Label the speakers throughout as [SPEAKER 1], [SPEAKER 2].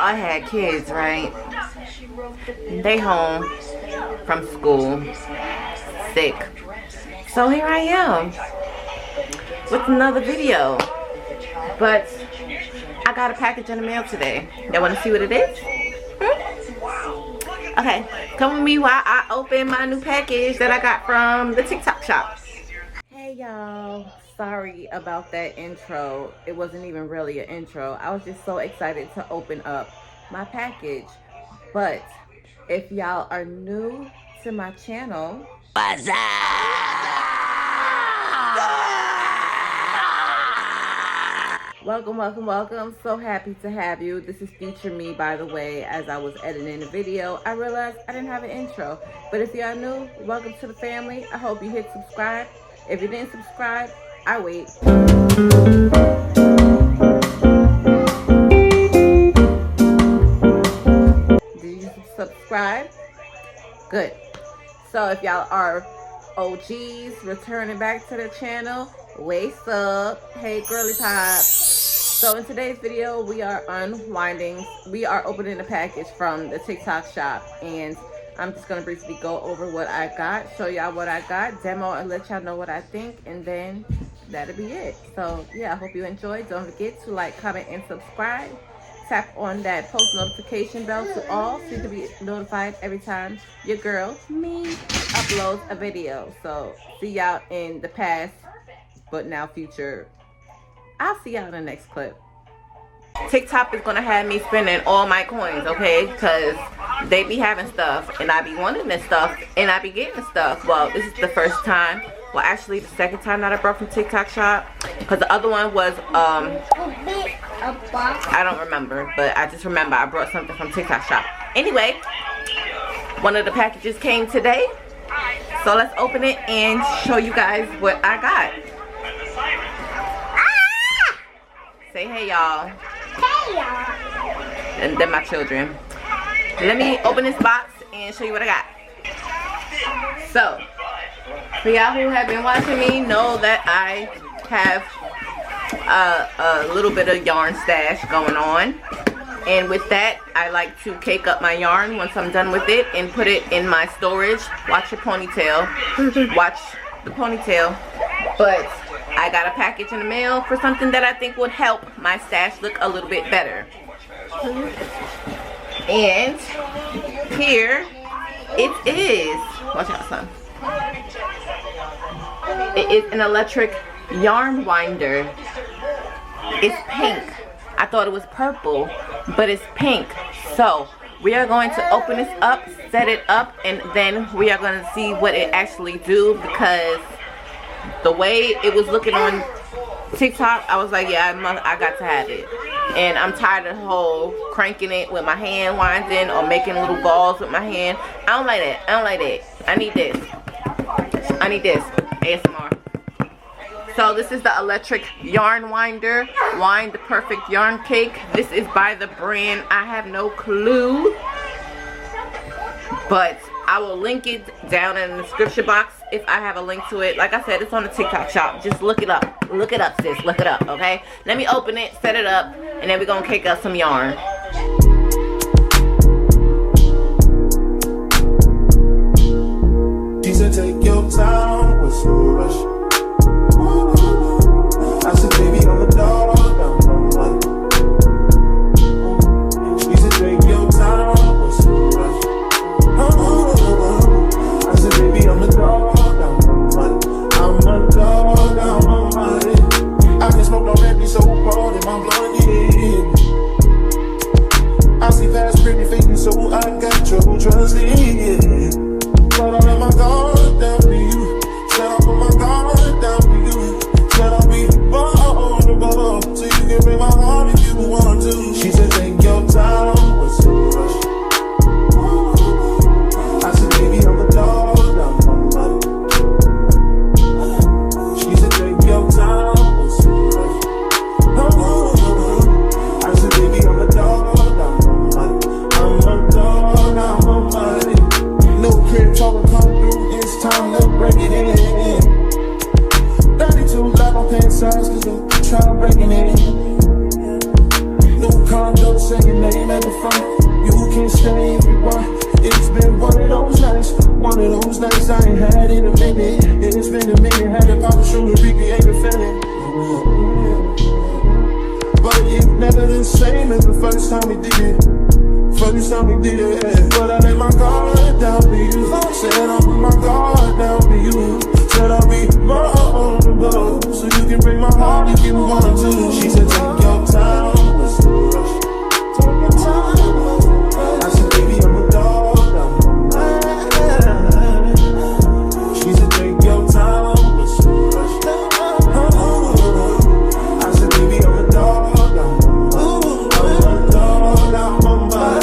[SPEAKER 1] I had kids, right? They home from school, sick. So here I am with another video. But I got a package in the mail today. Y'all want to see what it is? Okay, come with me while I open my new package that I got from the TikTok shop. Hey y'all, sorry about that intro. It wasn't even really an intro. I was just so excited to open up my package. But if y'all are new to my channel, what's up? Welcome, welcome, welcome. So happy to have you. This is Future Me, by the way. As I was editing the video, I realized I didn't have an intro. But if y'all new, welcome to the family. I hope you hit subscribe. If you didn't subscribe, I wait. Did you subscribe? Good. So if y'all are OGs returning back to the channel, what's up? Hey girly pop. So in today's video, we are opening a package from the TikTok shop, and I'm just gonna briefly go over what I got, show y'all what I got, demo, and let y'all know what I think, and then that'll be it. So yeah, I hope you enjoyed. Don't forget to like, comment, and subscribe. Tap on that post notification bell to all so you can be notified every time your girl, me, uploads a video. So see y'all in the past, but now future. I'll see y'all in the next clip. TikTok is gonna have me spending all my coins, okay? Because they be having stuff, and I be wanting this stuff, and I be getting stuff. Well, this is the first time. Well, actually, the second time that I brought from TikTok shop. Because the other one was, I don't remember, but I just remember I brought something from TikTok shop. Anyway, one of the packages came today. So let's open it and show you guys what I got. Say hey y'all.
[SPEAKER 2] Hey y'all.
[SPEAKER 1] And then my children. Let me open this box and show you what I got. So, for y'all who have been watching me know that I have a little bit of yarn stash going on. And with that, I like to cake up my yarn once I'm done with it and put it in my storage. Watch your ponytail. Watch the ponytail. But I got a package in the mail for something that I think would help my stash look a little bit better. And here it is. Watch out, son. It is an electric yarn winder. It's pink. I thought it was purple, but it's pink. So we are going to open this up, set it up, and then we are going to see what it actually do, because the way it was looking on TikTok, I was like, yeah, I got to have it. And I'm tired of the whole cranking it with my hand winding or making little balls with my hand. I don't like that. I don't like that. I need this. I need this. ASMR. So this is the electric yarn winder. Wind the perfect yarn cake. This is by the brand, I have no clue, but I will link it down in the description box if I have a link to it. Like I said, it's on the TikTok shop. Just look it up. Look it up, sis. Look it up, okay? Let me open it, set it up, and then we're going to cake up some yarn.
[SPEAKER 3] She said, take your time with some rush. I said, baby, I'm a dog, I'm one. She said, take your time with some rush. I said, baby, I'm a dog, I'm one. I'm a dog, I'm a money. I can smoke already so cold in my blood, yeah. I see fast, pretty fading, so I got trouble trusting. But I let my guard down to you. Set up on my guard down to you. Set up be vulnerable, so you can bring my heart if you want to. She said, take your time with some rush. I said, baby, I'm a dog, I'm a money. She said, take your time with some rush. I said, baby, I'm a dog, I'm a money. I'm a dog, I'm a money. No crib talking come through, it's time to break it in. 32 live on pants size, cause I'm trying to break it in. New condo, say your name at the I ain't had in a minute. It's been a minute, had to pop a shoe to recreate the feeling. But it's never the same as the first time we did it. First time we did it, but I let my guard down for you. Said I'll put my guard down for you. Said I'll be vulnerable, so you can break my heart if you want to. She said take your time, what's the rush? Take your time. I said baby I'm a dog, I'm a man. She said take your time, what's the rush? I said baby I'm a dog, I'm a dog, I'm a man.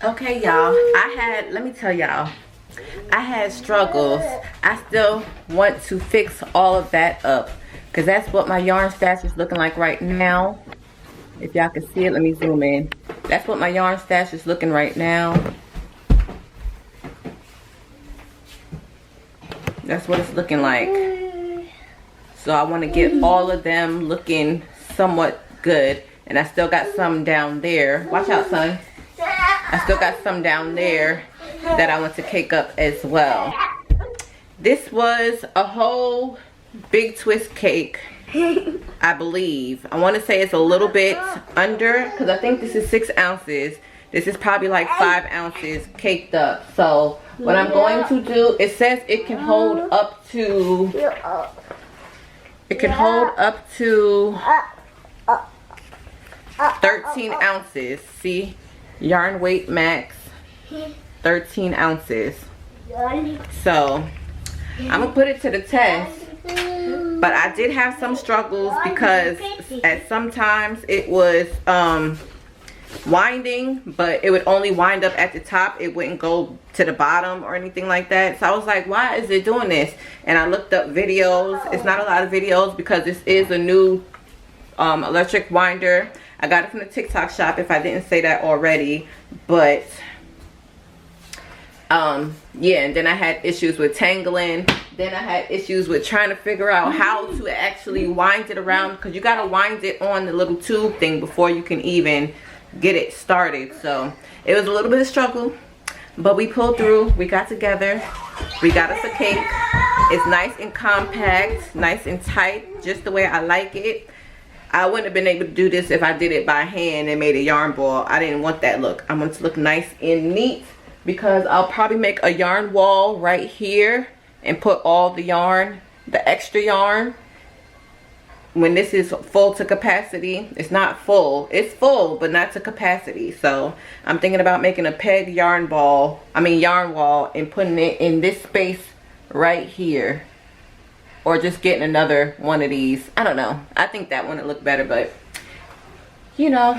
[SPEAKER 1] Okay, y'all, let me tell y'all, I had struggles. I still want to fix all of that up because that's what my yarn stash is looking like right now. If y'all can see it, let me zoom in. That's what my yarn stash is looking right now. That's what it's looking like. So I want to get all of them looking somewhat good. And I still got some down there. Watch out, son. I still got some down there that I want to cake up as well. This was a whole big twist cake, I believe. I want to say it's a little bit under, because I think this is 6 ounces. This is probably like 5 ounces caked up. So what I'm going to do, it says it can hold up to, 13 ounces. See? Yarn weight max 13 ounces. So I'm gonna put it to the test, but I did have some struggles because at sometimes it was winding, but it would only wind up at the top. It wouldn't go to the bottom or anything like that. So I was like, why is it doing this? And I looked up videos. It's not a lot of videos because this is a new electric winder. I got it from the TikTok shop if I didn't say that already. But yeah, and then I had issues with tangling. Then I had issues with trying to figure out how to actually wind it around, because you got to wind it on the little tube thing before you can even get it started. So it was a little bit of struggle, but we pulled through. We got together. We got us a cake. It's nice and compact, nice and tight, just the way I like it. I wouldn't have been able to do this if I did it by hand and made a yarn ball. I didn't want that look. I want it to look nice and neat, because I'll probably make a yarn wall right here and put all the yarn, the extra yarn, when this is full to capacity. It's not full. It's full, but not to capacity. So I'm thinking about making a peg yarn wall and putting it in this space right here. Or just getting another one of these. I don't know. I think that one would look better, but you know.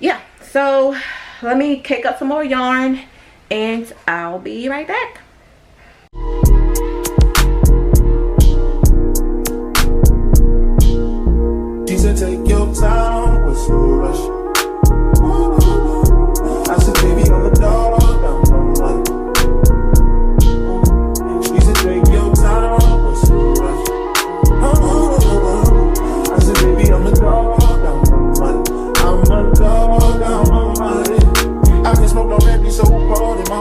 [SPEAKER 1] Yeah, so let me cake up some more yarn and I'll be right back.
[SPEAKER 3] She said take your time, what's the rush? I said baby I'm a dog, I'm a man. She said take your time, what's the rush? I said baby I'm a dog, I'm a man. I'm a dog, I'm a man. I can smoke already so hard in my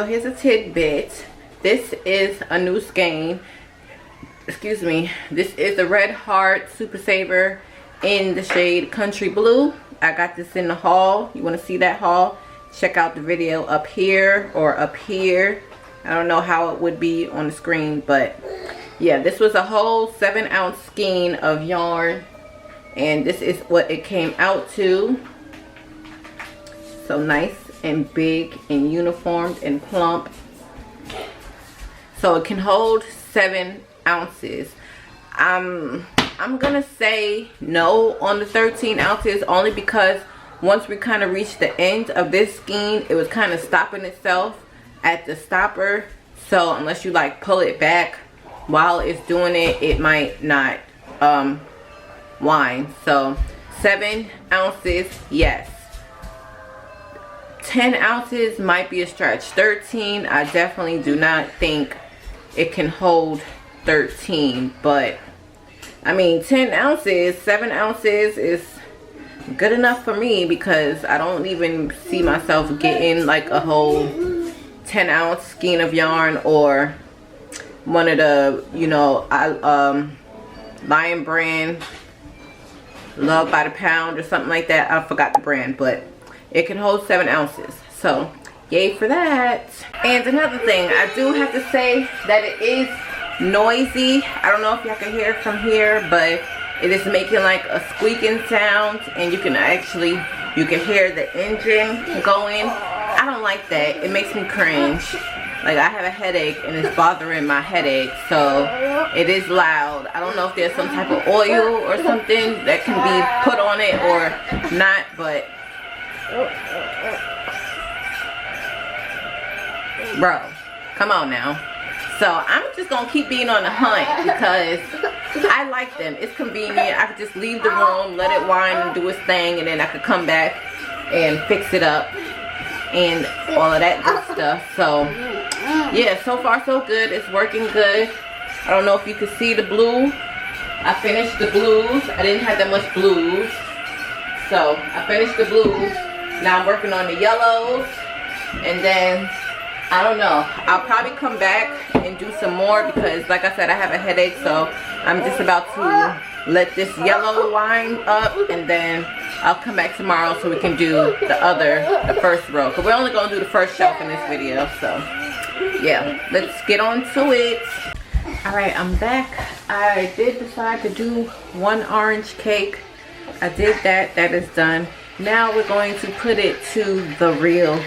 [SPEAKER 1] here's a tidbit. This is a new skein. Excuse me. This is the Red Heart Super Saver in the shade Country Blue. I got this in the haul. You want to see that haul? Check out the video up here or up here. I don't know how it would be on the screen, but yeah, this was a whole 7-ounce skein of yarn, and this is what it came out to. So nice and big and uniformed and plump. So it can hold 7 ounces. I'm gonna say no on the 13 ounces, only because once we kind of reached the end of this skein, it was kind of stopping itself at the stopper. So unless you like pull it back while it's doing it, it might not wind. So 7 ounces, yes. 10 ounces might be a stretch. 13, I definitely do not think it can hold 13, but I mean 10 ounces, 7 ounces is good enough for me, because I don't even see myself getting like a whole 10-ounce skein of yarn, or one of the, you know, Lion brand Love by the Pound or something like that. I forgot the brand, but it can hold 7 ounces. So yay for that. And another thing, I do have to say that it is noisy. I don't know if y'all can hear it from here, but it is making like a squeaking sound, and you can hear the engine going. I don't like that. It makes me cringe. Like, I have a headache and it's bothering my headache, so it is loud. I don't know if there's some type of oil or something that can be put on it or not, but bro, come on now. So I'm just gonna keep being on the hunt, because I like them. It's convenient. I could just leave the room, let it wind and do its thing, and then I could come back and fix it up and all of that good stuff. So yeah, so far so good. It's working good. I don't know if you can see the blue. I finished the blues. I didn't have that much blues, so I finished the blues. Now I'm working on the yellows, and then I don't know, I'll probably come back and do some more, because like I said, I have a headache, so I'm just about to let this yellow wind up, and then I'll come back tomorrow so we can do the first row, because we're only going to do the first shelf in this video. So yeah, let's get on to it. Alright, I'm back. I did decide to do one orange cake. I did that. That is done. Now we're going to put it to the real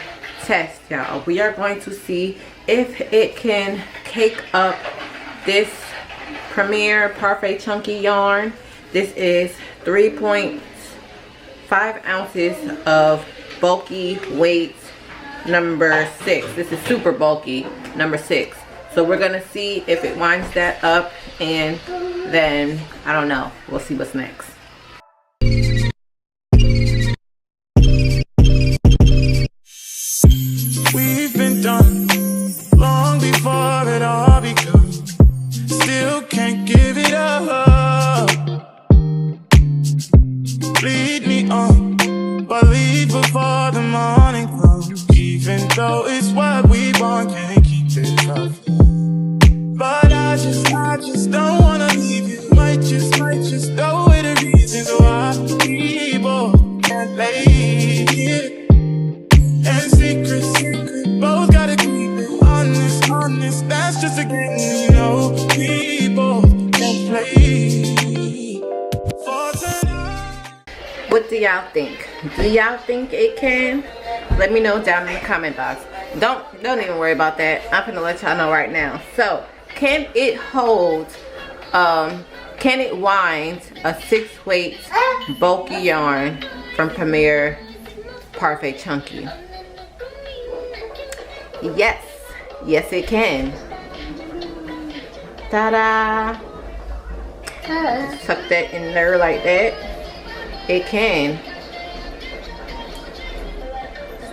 [SPEAKER 1] test, y'all. We are going to see if it can cake up this Premier Parfait Chunky yarn. This is 3.5 ounces of bulky weight number 6. This is super bulky number 6. So we're gonna see if it winds that up, and then I don't know, we'll see what's next.
[SPEAKER 3] We've been done long before it all begun. Still can't give it up. Lead me on, but leave before the morning comes. Even though it's what we want, can't keep it up. But I just don't wanna leave you. Might just go with the reasons why we both can't lay here. And secret, both gotta keep it honest, that's just a game, you know, we both can play for tonight.
[SPEAKER 1] What do y'all think? Do y'all think it can? Let me know down in the comment box. Don't even worry about that. I'm gonna let y'all know right now. So, can it hold, can it wind a 6-weight bulky yarn from Premier Parfait Chunky? Yes, yes it can. Ta-da! Just tuck that in there like that. It can.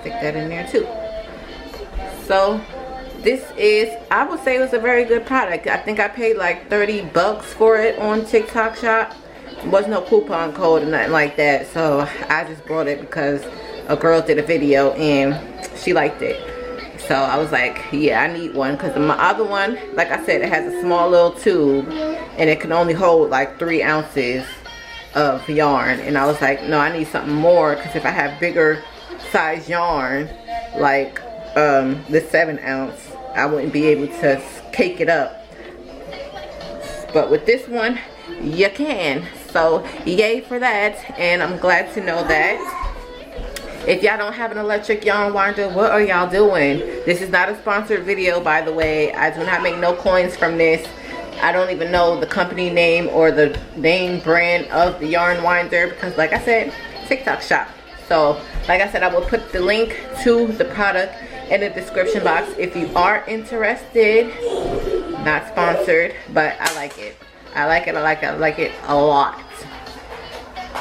[SPEAKER 1] Stick that in there too. So this is, I would say it was a very good product. I think I paid like 30 bucks for it on TikTok Shop. There was no coupon code or nothing like that, so I just bought it because a girl did a video and she liked it. So I was like, yeah, I need one, because my other one, like I said, it has a small little tube and it can only hold like 3 ounces of yarn. And I was like, no, I need something more, because if I have bigger size yarn like the 7 ounce, I wouldn't be able to cake it up. But with this one, you can. So yay for that, and I'm glad to know that. If y'all don't have an electric yarn winder, what are y'all doing? This is not a sponsored video, by the way. I do not make no coins from this. I don't even know the company name or the name brand of the yarn winder, because like I said, TikTok shop. So like I said, I will put the link to the product in the description box if you are interested. Not sponsored, but I like it. I like it, I like it, I like it a lot.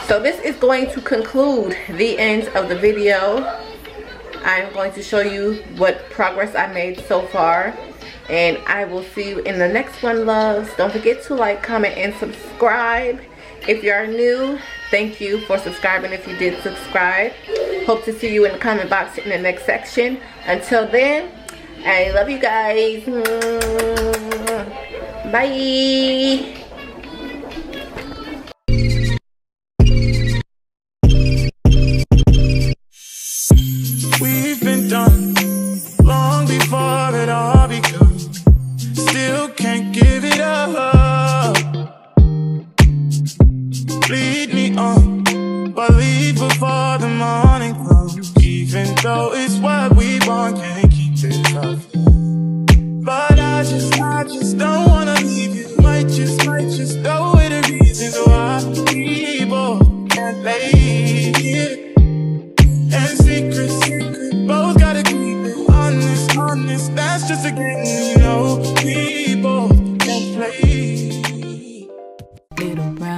[SPEAKER 1] So this is going to conclude the end of the video. I'm going to show you what progress I made so far, and I will see you in the next one, loves. Don't forget to like, comment, and subscribe. If you are new, thank you for subscribing if you did subscribe. Hope to see you in the comment box in the next section. Until then, I love you guys. Bye.
[SPEAKER 3] We've been done long before it all begun. Still can't give it up. Lead me on, but leave before the morning comes. Even though it's what we want, can't keep it up. But I just don't wanna leave you. Might just go with the reasons why we both can't lay here. And secret, both gotta keep it honest, that's just a game, you know, we both can play.
[SPEAKER 1] Little brown